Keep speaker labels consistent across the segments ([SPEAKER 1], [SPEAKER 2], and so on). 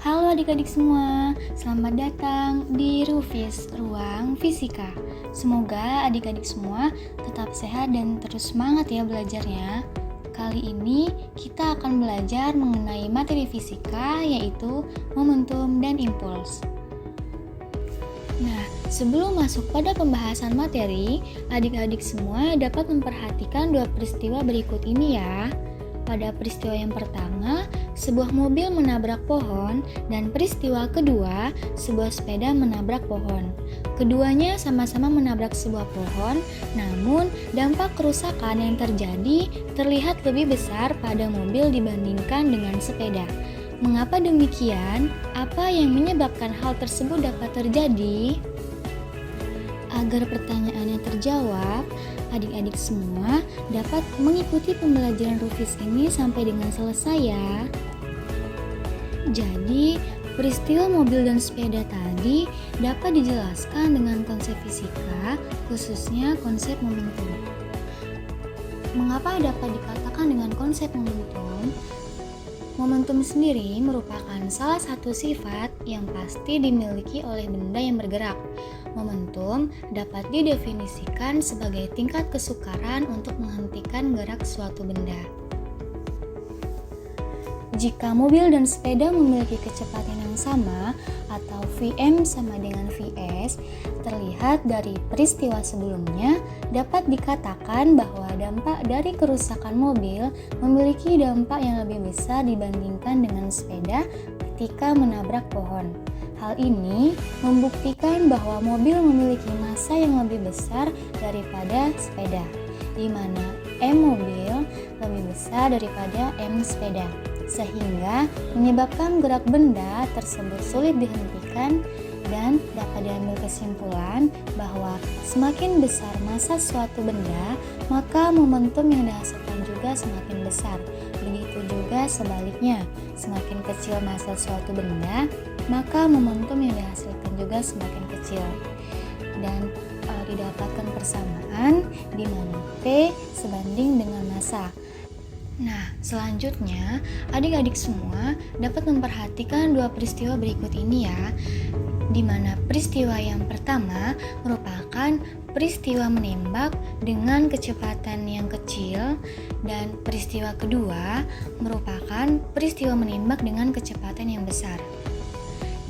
[SPEAKER 1] Halo adik-adik semua, selamat datang di Rufis, Ruang Fisika. Semoga adik-adik semua tetap sehat dan terus semangat ya belajarnya. Kali ini kita akan belajar mengenai materi fisika yaitu momentum dan impuls. Nah, sebelum masuk pada pembahasan materi, adik-adik semua dapat memperhatikan dua peristiwa berikut ini ya. Pada peristiwa yang pertama, sebuah mobil menabrak pohon, dan peristiwa kedua, sebuah sepeda menabrak pohon. Keduanya sama-sama menabrak sebuah pohon, namun dampak kerusakan yang terjadi terlihat lebih besar pada mobil dibandingkan dengan sepeda. Mengapa demikian? Apa yang menyebabkan hal tersebut dapat terjadi? Agar pertanyaannya terjawab, adik-adik semua dapat mengikuti pembelajaran Rufis ini sampai dengan selesai ya. Jadi, peristiwa mobil dan sepeda tadi dapat dijelaskan dengan konsep fisika, khususnya konsep momentum. Mengapa dapat dikatakan dengan konsep momentum? Momentum sendiri merupakan salah satu sifat yang pasti dimiliki oleh benda yang bergerak. Momentum dapat didefinisikan sebagai tingkat kesukaran untuk menghentikan gerak suatu benda. Jika mobil dan sepeda memiliki kecepatan yang sama atau Vm sama dengan Vs, terlihat dari peristiwa sebelumnya dapat dikatakan bahwa dampak dari kerusakan mobil memiliki dampak yang lebih besar dibandingkan dengan sepeda ketika menabrak pohon. Hal ini membuktikan bahwa mobil memiliki massa yang lebih besar daripada sepeda, di mana M mobil lebih besar daripada M sepeda, sehingga menyebabkan gerak benda tersebut sulit dihentikan dan dapat diambil kesimpulan bahwa semakin besar massa suatu benda, maka momentum yang dihasilkan juga semakin besar. Begitu juga sebaliknya, semakin kecil massa suatu benda, maka momentum yang dihasilkan juga semakin kecil. Dan didapatkan persamaan di mana P sebanding dengan massa. Nah, selanjutnya adik-adik semua dapat memperhatikan dua peristiwa berikut ini ya, di mana peristiwa yang pertama merupakan peristiwa menembak dengan kecepatan yang kecil dan peristiwa kedua merupakan peristiwa menembak dengan kecepatan yang besar.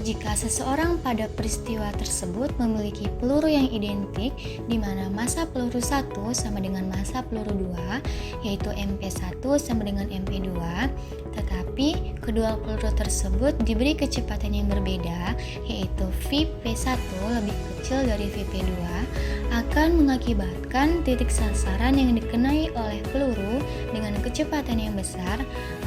[SPEAKER 1] Jika seseorang pada peristiwa tersebut memiliki peluru yang identik di mana massa peluru 1 sama dengan massa peluru 2, yaitu MP1 sama dengan MP2, tetapi kedua peluru tersebut diberi kecepatan yang berbeda, yaitu VP1 lebih kecil dari VP2, akan mengakibatkan titik sasaran yang dikenai oleh peluru dengan kecepatan yang besar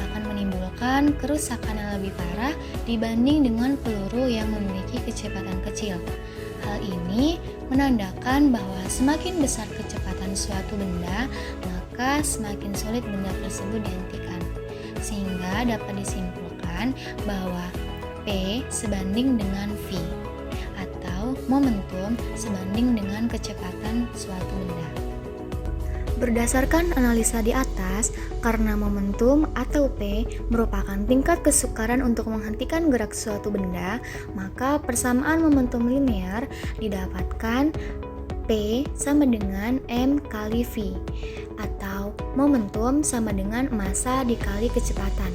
[SPEAKER 1] akan menimbulkan kerusakan yang lebih parah dibanding dengan peluru yang memiliki kecepatan kecil. Hal ini menandakan bahwa semakin besar kecepatan suatu benda, maka semakin sulit benda tersebut dihentikan. Sehingga dapat disimpulkan bahwa P sebanding dengan V, atau momentum sebanding dengan kecepatan suatu benda. Berdasarkan analisa di atas, karena momentum atau P merupakan tingkat kesukaran untuk menghentikan gerak suatu benda, maka persamaan momentum linear didapatkan P sama dengan M kali V, atau momentum sama dengan massa dikali kecepatan.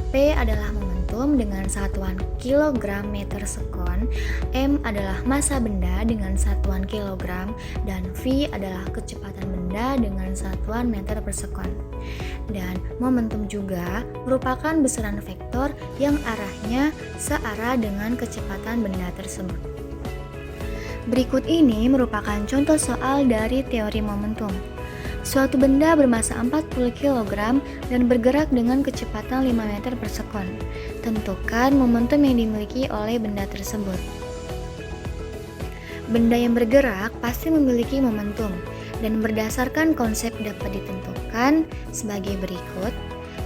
[SPEAKER 1] P adalah momentum dengan satuan kilogram meter sekon, M adalah massa benda dengan satuan kilogram, dan V adalah kecepatan benda dengan satuan meter per sekon. Dan momentum juga merupakan besaran vektor yang arahnya searah dengan kecepatan benda tersebut. Berikut ini merupakan contoh soal dari teori momentum. Suatu benda bermassa 40 kg dan bergerak dengan kecepatan 5 meter per sekon. Tentukan momentum yang dimiliki oleh benda tersebut. Benda yang bergerak pasti memiliki momentum, dan berdasarkan konsep dapat ditentukan sebagai berikut,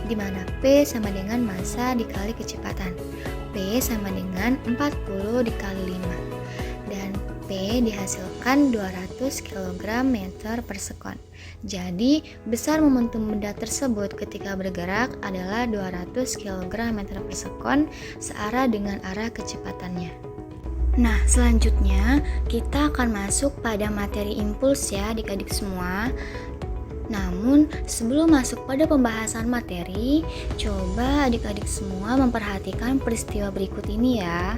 [SPEAKER 1] di mana P sama dengan massa dikali kecepatan. P sama dengan 40 dikali 5. Dan P P dihasilkan 200 kg meter per sekon. Jadi, besar momentum benda tersebut ketika bergerak adalah 200 kg meter per sekon searah dengan arah kecepatannya. Nah, selanjutnya kita akan masuk pada materi impuls ya adik-adik semua. Namun, sebelum masuk pada pembahasan materi, coba adik-adik semua memperhatikan peristiwa berikut ini ya.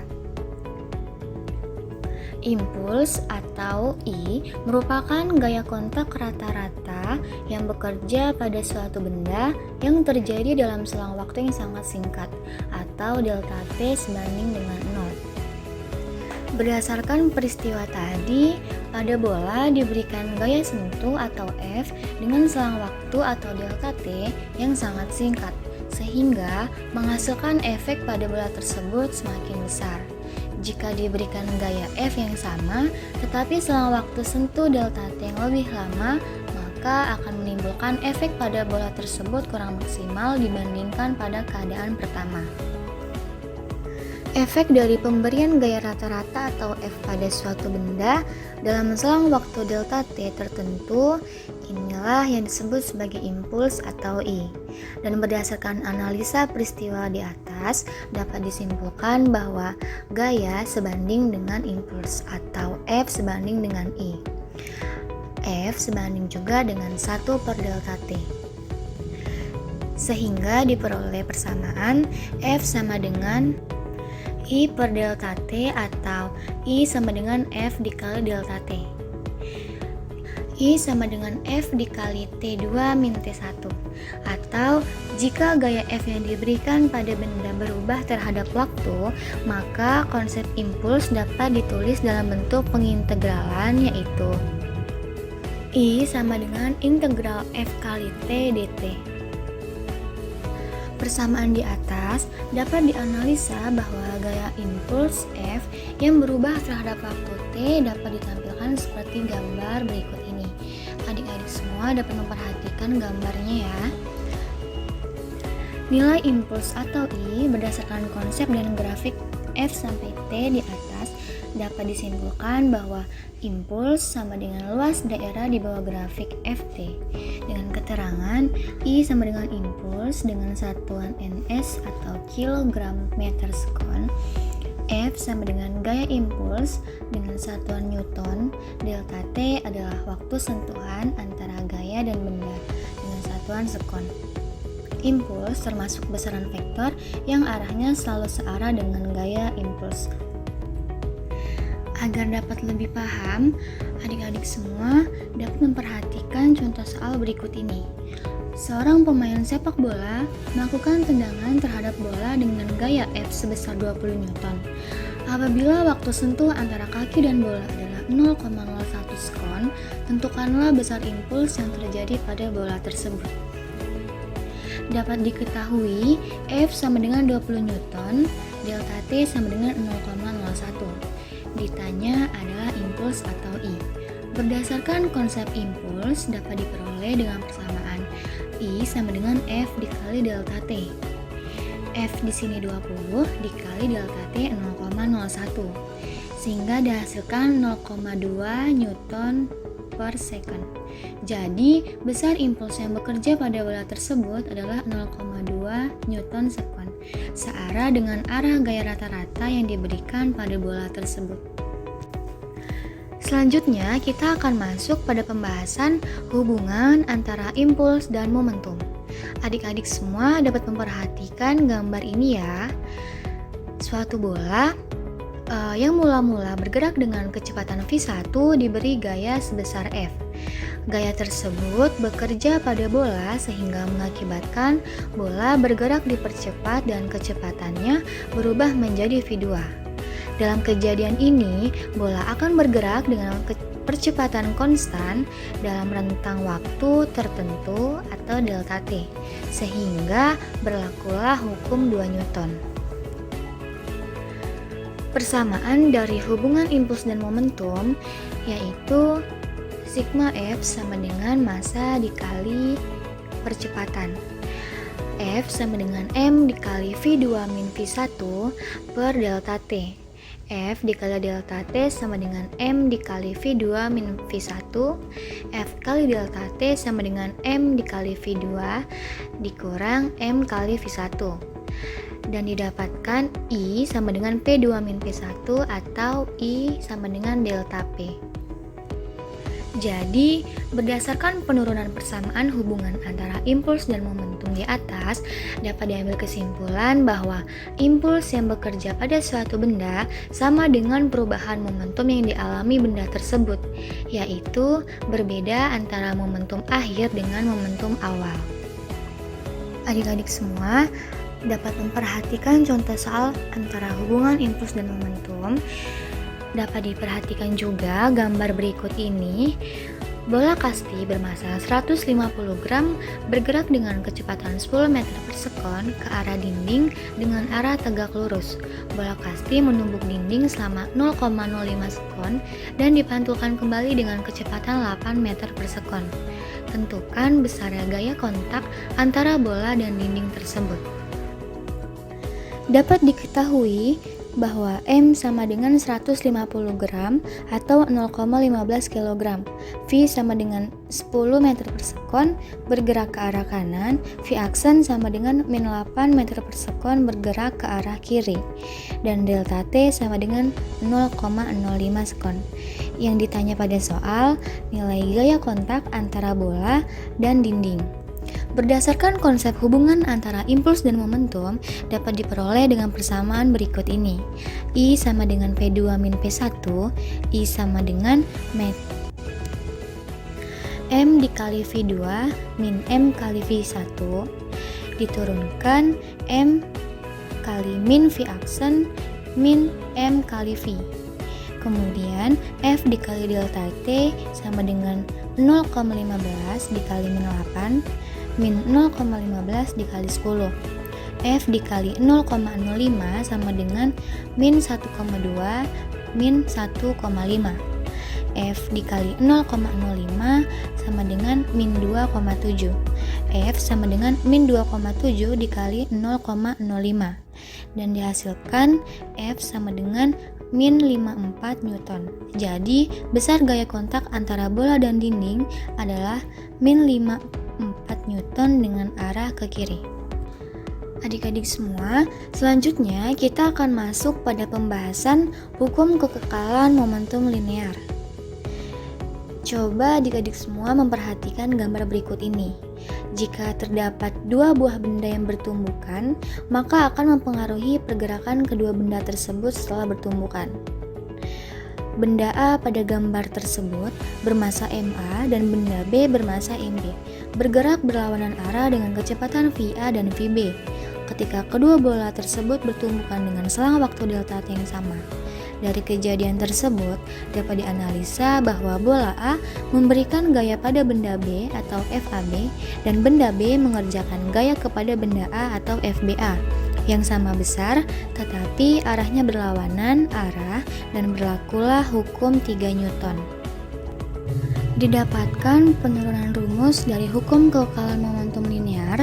[SPEAKER 1] Impuls atau I merupakan gaya kontak rata-rata yang bekerja pada suatu benda yang terjadi dalam selang waktu yang sangat singkat atau delta T sebanding dengan 0. Berdasarkan peristiwa tadi, pada bola diberikan gaya sentuh atau F dengan selang waktu atau delta T yang sangat singkat, sehingga menghasilkan efek pada bola tersebut semakin besar. Jika diberikan gaya F yang sama, tetapi selang waktu sentuh delta T yang lebih lama, maka akan menimbulkan efek pada bola tersebut kurang maksimal dibandingkan pada keadaan pertama. Efek dari pemberian gaya rata-rata atau F pada suatu benda dalam selang waktu delta T tertentu, inilah yang disebut sebagai impuls atau I. Dan berdasarkan analisa peristiwa di atas, dapat disimpulkan bahwa gaya sebanding dengan impuls atau F sebanding dengan I. F sebanding juga dengan 1 per delta T. Sehingga diperoleh persamaan F sama dengan I per delta T atau I sama dengan F dikali delta T. I sama dengan F dikali T2 min T1. Atau jika gaya F yang diberikan pada benda berubah terhadap waktu, maka konsep impuls dapat ditulis dalam bentuk pengintegralan, yaitu I sama dengan integral F kali T dt. Persamaan di atas dapat dianalisa bahwa gaya impuls F yang berubah terhadap waktu T dapat ditampilkan seperti gambar berikut ini. Adik-adik semua dapat memperhatikan gambarnya ya. Nilai impuls atau I berdasarkan konsep dan grafik F sampai T di atas dapat disimpulkan bahwa impuls sama dengan luas daerah di bawah grafik FT dengan keterangan I sama dengan impuls dengan satuan ns atau kilogram meter sekon, F sama dengan gaya impuls dengan satuan newton, delta T adalah waktu sentuhan antara gaya dan benda dengan satuan sekon. Impuls termasuk besaran vektor yang arahnya selalu searah dengan gaya impuls. Agar dapat lebih paham, adik-adik semua dapat memperhatikan contoh soal berikut ini. Seorang pemain sepak bola melakukan tendangan terhadap bola dengan gaya F sebesar 20 Newton. Apabila waktu sentuh antara kaki dan bola adalah 0,01 sekon, tentukanlah besar impuls yang terjadi pada bola tersebut. Dapat diketahui F sama dengan 20 Newton, delta T sama dengan 0,01. Ditanya adalah impuls atau I. Berdasarkan konsep impuls dapat diperoleh dengan persamaan I sama dengan F dikali delta T. F di sini 20 dikali delta T 0,01 sehingga dihasilkan 0,2 Newton per second. Jadi, besar impuls yang bekerja pada bola tersebut adalah 0,2 Newton sekon, searah dengan arah gaya rata-rata yang diberikan pada bola tersebut. Selanjutnya, kita akan masuk pada pembahasan hubungan antara impuls dan momentum. Adik-adik semua dapat memperhatikan gambar ini ya. Suatu bola yang mula-mula bergerak dengan kecepatan v1 diberi gaya sebesar F. Gaya tersebut bekerja pada bola sehingga mengakibatkan bola bergerak dipercepat dan kecepatannya berubah menjadi v2. Dalam kejadian ini, bola akan bergerak dengan percepatan konstan dalam rentang waktu tertentu atau delta T, sehingga berlakulah hukum 2 Newton. Persamaan dari hubungan impuls dan momentum yaitu sigma F sama dengan massa dikali percepatan. F sama dengan M dikali V2 min V1 per delta T. F dikali delta T sama dengan M dikali V2 min V1. F kali delta T sama dengan M dikali V2 dikurang M kali V1. Dan didapatkan I sama dengan P2 min P1 atau I sama dengan delta P. Jadi, berdasarkan penurunan persamaan hubungan antara impuls dan momentum di atas, dapat diambil kesimpulan bahwa impuls yang bekerja pada suatu benda sama dengan perubahan momentum yang dialami benda tersebut, yaitu berbeda antara momentum akhir dengan momentum awal. Adik-adik semua dapat memperhatikan contoh soal antara hubungan impuls dan momentum. Dapat diperhatikan juga gambar berikut ini. Bola kasti bermassa 150 gram bergerak dengan kecepatan 10 meter per sekon ke arah dinding dengan arah tegak lurus. Bola kasti menumbuk dinding selama 0,05 sekon dan dipantulkan kembali dengan kecepatan 8 meter per sekon. Tentukan besar gaya kontak antara bola dan dinding tersebut. Dapat diketahui bahwa M sama dengan 150 gram atau 0,15 kg. V sama dengan 10 meter per sekon bergerak ke arah kanan, V aksen sama dengan min 8 meter per sekon bergerak ke arah kiri. Dan delta T sama dengan 0,05 sekon. Yang ditanya pada soal, nilai gaya kontak antara bola dan dinding. Berdasarkan konsep hubungan antara impuls dan momentum dapat diperoleh dengan persamaan berikut ini. I sama dengan P2 min P1, I sama dengan M dikali V2 min M kali V1 diturunkan M kali min V aksen min M kali V. Kemudian F dikali delta T sama dengan 0,15 dikali min 8 min 0,15 dikali 10. F dikali 0,05 sama dengan min 1,2 min 1,5. F dikali 0,05 sama dengan min 2,7. F sama dengan min 2,7 dikali 0,05. Dan dihasilkan F sama dengan min 54 Newton. Jadi, besar gaya kontak antara bola dan dinding adalah min 54 Newton dengan arah ke kiri. Adik-adik semua, selanjutnya kita akan masuk pada pembahasan hukum kekekalan momentum linear. Coba adik-adik semua memperhatikan gambar berikut ini. Jika terdapat dua buah benda yang bertumbukan, maka akan mempengaruhi pergerakan kedua benda tersebut setelah bertumbukan. Benda A pada gambar tersebut bermassa MA dan benda B bermassa MB, bergerak berlawanan arah dengan kecepatan VA dan VB. Ketika kedua bola tersebut bertumbukan dengan selang waktu delta T yang sama. Dari kejadian tersebut dapat dianalisa bahwa bola A memberikan gaya pada benda B atau FAB dan benda B mengerjakan gaya kepada benda A atau FBA yang sama besar tetapi arahnya berlawanan arah dan berlakulah hukum 3 Newton. Didapatkan penurunan rumus dari hukum kekekalan momentum linear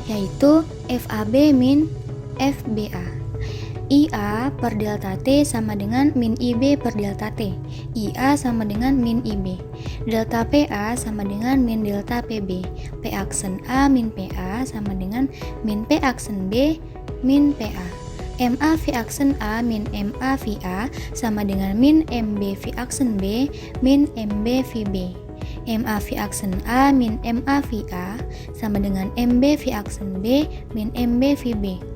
[SPEAKER 1] yaitu FAB min FBA. IA per delta T sama dengan min IB per delta T. IA sama dengan min IB. Delta PA sama dengan min delta PB. P aksen A min PA sama dengan min P aksen B min PA. MA V aksen A min MA VA sama dengan min MB V aksen B min MB VB. MA V aksen A min MA VA sama dengan MB V aksen B min MB VB.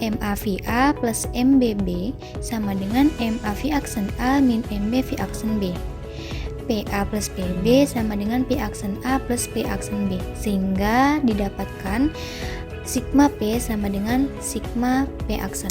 [SPEAKER 1] MAVA plus MBB sama dengan MAV aksen A min MB V aksen B. PA plus PB sama dengan P aksen A plus P aksen B, sehingga didapatkan sigma P sama dengan sigma P aksen.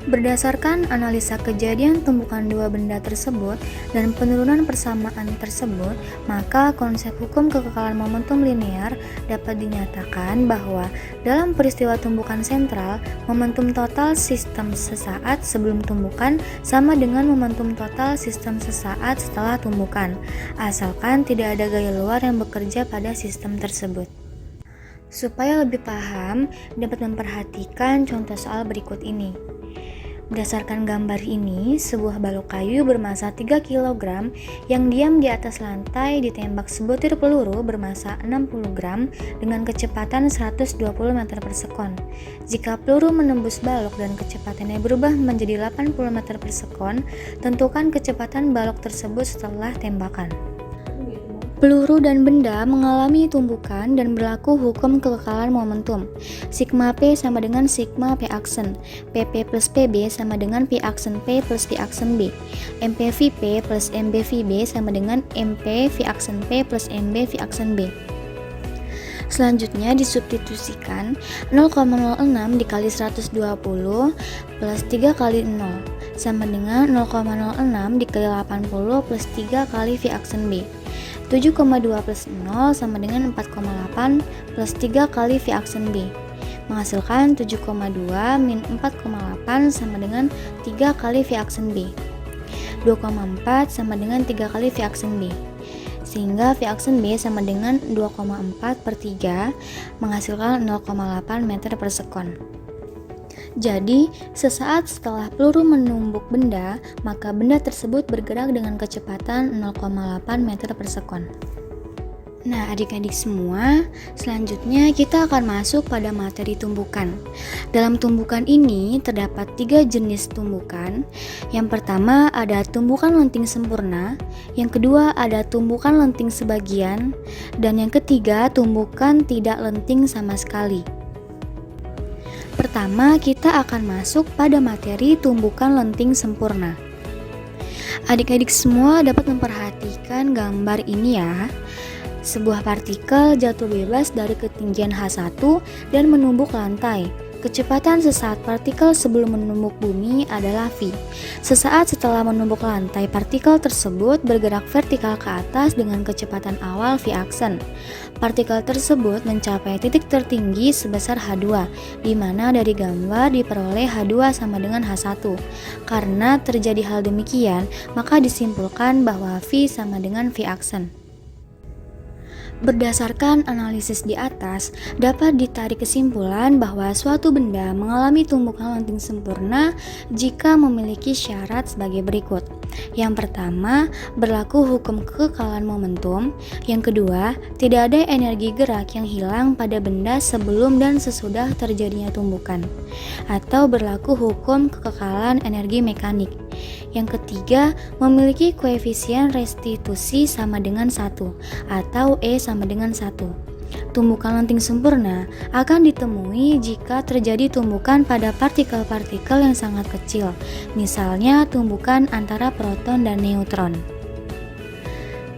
[SPEAKER 1] Berdasarkan analisa kejadian tumbukan dua benda tersebut dan penurunan persamaan tersebut, maka konsep hukum kekekalan momentum linear dapat dinyatakan bahwa dalam peristiwa tumbukan sentral, momentum total sistem sesaat sebelum tumbukan sama dengan momentum total sistem sesaat setelah tumbukan, asalkan tidak ada gaya luar yang bekerja pada sistem tersebut. Supaya lebih paham, dapat memperhatikan contoh soal berikut ini. Berdasarkan gambar ini, sebuah balok kayu bermassa 3 kg yang diam di atas lantai ditembak sebutir peluru bermassa 60 gram dengan kecepatan 120 meter per sekon. Jika peluru menembus balok dan kecepatannya berubah menjadi 80 meter per sekon, tentukan kecepatan balok tersebut setelah tembakan. Peluru dan benda mengalami tumbukan dan berlaku hukum kekekalan momentum. Sigma P sama dengan sigma P aksen. PP plus PB sama dengan P aksen P plus P aksen B. MP VP plus MB VB sama dengan MP V aksen P plus MB V aksen B. Selanjutnya disubstitusikan 0,06 dikali 120 plus 3 kali 0 sama dengan 0,06 dikali 80 plus 3 kali V aksen B. 7,2 plus 0 sama dengan 4,8 plus 3 kali V aksen B, menghasilkan 7,2 min 4,8 sama dengan 3 kali V aksen B. 2,4 sama dengan 3 kali V aksen B, sehingga V aksen B sama dengan 2,4 per 3, menghasilkan 0,8 meter per sekon. Jadi, sesaat setelah peluru menumbuk benda, maka benda tersebut bergerak dengan kecepatan 0,8 meter per sekon. Nah, adik-adik semua, selanjutnya kita akan masuk pada materi tumbukan. Dalam tumbukan ini terdapat 3 jenis tumbukan. Yang pertama ada tumbukan lenting sempurna, yang kedua ada tumbukan lenting sebagian, dan yang ketiga tumbukan tidak lenting sama sekali. Pertama, kita akan masuk pada materi tumbukan lenting sempurna. Adik-adik semua dapat memperhatikan gambar ini ya. Sebuah partikel jatuh bebas dari ketinggian H1 dan menumbuk lantai. Kecepatan sesaat partikel sebelum menumbuk bumi adalah V. Sesaat setelah menumbuk lantai, partikel tersebut bergerak vertikal ke atas dengan kecepatan awal V aksen. Partikel tersebut mencapai titik tertinggi sebesar H2, di mana dari gambar diperoleh H2 sama dengan H1. Karena terjadi hal demikian, maka disimpulkan bahwa V sama dengan V aksen. Berdasarkan analisis di atas, dapat ditarik kesimpulan bahwa suatu benda mengalami tumbukan lenting sempurna jika memiliki syarat sebagai berikut. Yang pertama, berlaku hukum kekekalan momentum. Yang kedua, tidak ada energi gerak yang hilang pada benda sebelum dan sesudah terjadinya tumbukan. Atau berlaku hukum kekekalan energi mekanik. Yang ketiga, memiliki koefisien restitusi sama dengan 1 atau E sama dengan 1. Tumbukan lenting sempurna akan ditemui jika terjadi tumbukan pada partikel-partikel yang sangat kecil, misalnya tumbukan antara proton dan neutron.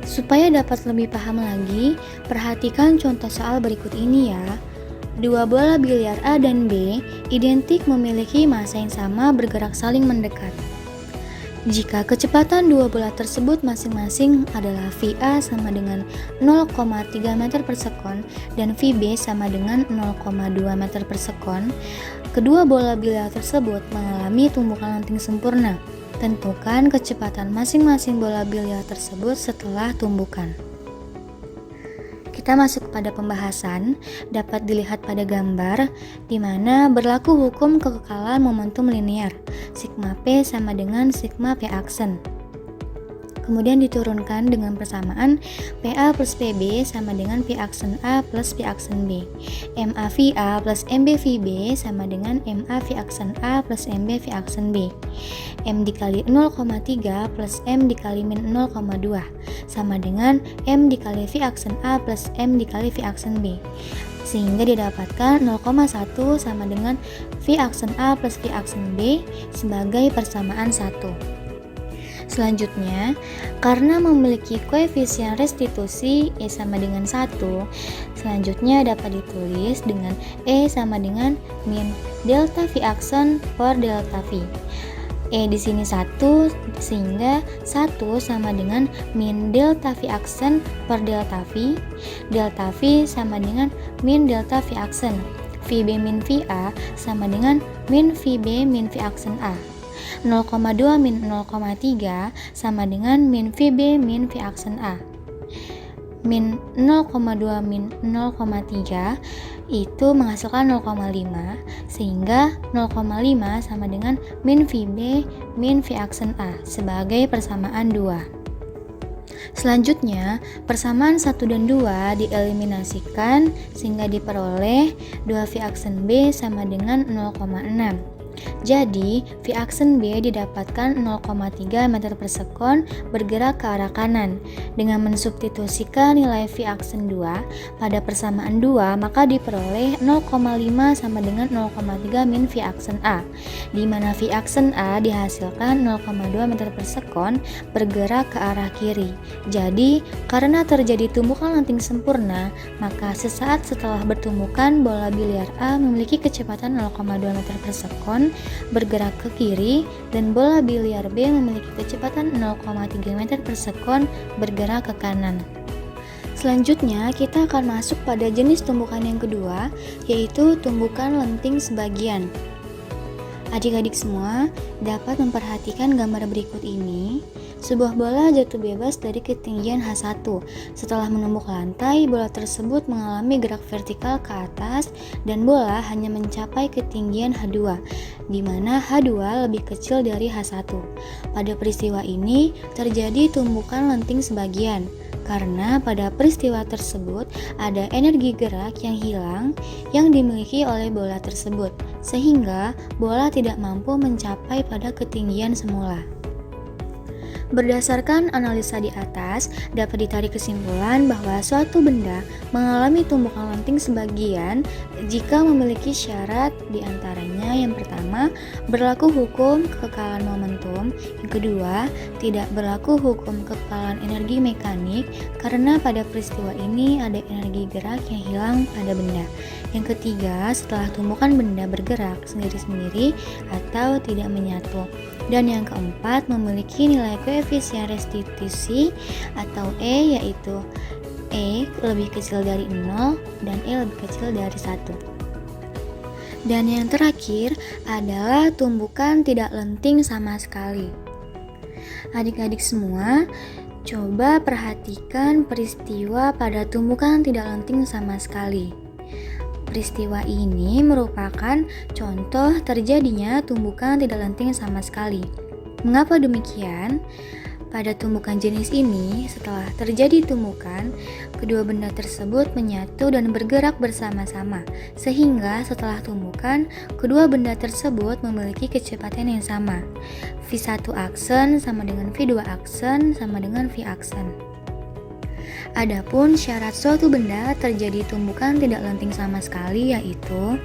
[SPEAKER 1] Supaya dapat lebih paham lagi, perhatikan contoh soal berikut ini ya. Dua bola biliar A dan B identik memiliki massa yang sama bergerak saling mendekat. Jika kecepatan dua bola tersebut masing-masing adalah VA sama dengan 0,3 meter per sekon dan VB sama dengan 0,2 meter per sekon, kedua bola biliar tersebut mengalami tumbukan lenting sempurna. Tentukan kecepatan masing-masing bola biliar tersebut setelah tumbukan. Kita masuk pada pembahasan, dapat dilihat pada gambar di mana berlaku hukum kekekalan momentum linear. Sigma P sama dengan sigma P aksen. Kemudian diturunkan dengan persamaan PA plus PB sama dengan P aksen A plus P aksen B. MA VA plus MB VB sama dengan MA V aksen A plus MB V aksen B. M dikali 0,3 plus M dikali min 0,2 sama dengan M dikali V aksen A plus M dikali V aksen B. Sehingga didapatkan 0,1 sama dengan V aksen A plus V aksen B sebagai persamaan 1. Selanjutnya, karena memiliki koefisien restitusi E sama dengan 1, selanjutnya dapat ditulis dengan E sama dengan min delta V aksen per delta V. E di sini 1, sehingga 1 sama dengan min delta V aksen per delta V. Delta V sama dengan min delta V aksen. VB min VA sama dengan min VB min V aksen A. 0,2 min 0,3 sama dengan min VB min V aksen A. min 0,2 min 0,3 itu menghasilkan 0,5, sehingga 0,5 sama dengan min VB min V aksen A sebagai persamaan 2. Selanjutnya, persamaan 1 dan 2 dieliminasikan sehingga diperoleh 2V aksen B sama dengan 0,6. Jadi, V aksen B didapatkan 0,3 meter per sekon bergerak ke arah kanan. Dengan mensubstitusikan nilai V aksen 2 pada persamaan 2, maka diperoleh 0,5 sama dengan 0,3 min V aksen A, di mana V aksen A dihasilkan 0,2 meter per sekon bergerak ke arah kiri. Jadi, karena terjadi tumbukan lenting sempurna, maka sesaat setelah bertumbukan, bola biliar A memiliki kecepatan 0,2 meter per sekon bergerak ke kiri, dan bola biliar B memiliki kecepatan 0,3 meter per sekon bergerak ke kanan. Selanjutnya, kita akan masuk pada jenis tumbukan yang kedua, yaitu tumbukan lenting sebagian. Adik-adik semua dapat memperhatikan gambar berikut ini. Sebuah bola jatuh bebas dari ketinggian H1. Setelah menumbuk lantai, bola tersebut mengalami gerak vertikal ke atas dan bola hanya mencapai ketinggian H2, di mana H2 lebih kecil dari H1. Pada peristiwa ini terjadi tumbukan lenting sebagian, karena pada peristiwa tersebut ada energi gerak yang hilang yang dimiliki oleh bola tersebut, sehingga bola tidak mampu mencapai pada ketinggian semula. Berdasarkan analisa di atas, dapat ditarik kesimpulan bahwa suatu benda mengalami tumbukan lenting sebagian jika memiliki syarat diantaranya: yang pertama, berlaku hukum kekekalan momentum; yang kedua, tidak berlaku hukum kekekalan energi mekanik karena pada peristiwa ini ada energi gerak yang hilang pada benda; yang ketiga, setelah tumbukan benda bergerak sendiri-sendiri atau tidak menyatu; dan yang keempat, memiliki nilai koefisien restitusi atau E, yaitu E lebih kecil dari 0 dan E lebih kecil dari 1. Dan yang terakhir adalah tumbukan tidak lenting sama sekali. Adik-adik semua, coba perhatikan peristiwa pada tumbukan tidak lenting sama sekali. Peristiwa ini merupakan contoh terjadinya tumbukan tidak lenting sama sekali. Mengapa demikian? Pada tumbukan jenis ini, setelah terjadi tumbukan, kedua benda tersebut menyatu dan bergerak bersama-sama, sehingga setelah tumbukan, kedua benda tersebut memiliki kecepatan yang sama. V1 aksen sama dengan V2 aksen sama dengan V aksen. Adapun syarat suatu benda terjadi tumbukan tidak lenting sama sekali, yaitu: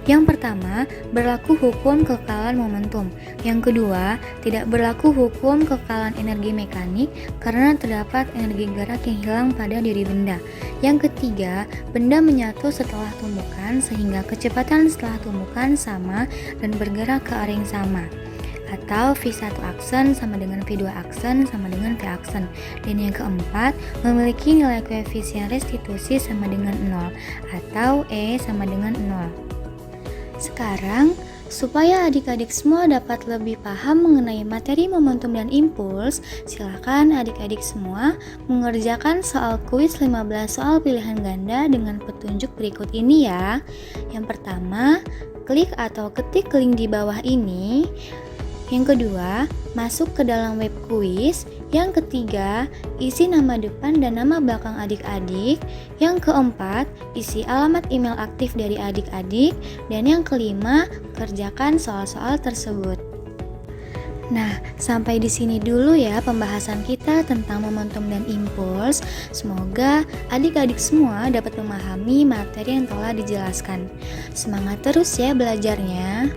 [SPEAKER 1] yang pertama, berlaku hukum kekekalan momentum; yang kedua, tidak berlaku hukum kekekalan energi mekanik karena terdapat energi gerak yang hilang pada diri benda; yang ketiga, benda menyatu setelah tumbukan sehingga kecepatan setelah tumbukan sama dan bergerak ke arah yang sama, atau V1 aksen sama dengan V2 aksen sama dengan V aksen. Dan yang keempat, memiliki nilai koefisien restitusi sama dengan 0 atau E sama dengan 0. Sekarang, supaya adik-adik semua dapat lebih paham mengenai materi momentum dan impuls, silakan adik-adik semua mengerjakan soal kuis 15 soal pilihan ganda dengan petunjuk berikut ini ya. Yang pertama, klik atau ketik link di bawah ini. Yang kedua, masuk ke dalam web kuis. Yang ketiga, isi nama depan dan nama belakang adik-adik. Yang keempat, isi alamat email aktif dari adik-adik. Dan yang kelima, kerjakan soal-soal tersebut. Nah, sampai di sini dulu ya pembahasan kita tentang momentum dan impuls. Semoga adik-adik semua dapat memahami materi yang telah dijelaskan. Semangat terus ya belajarnya.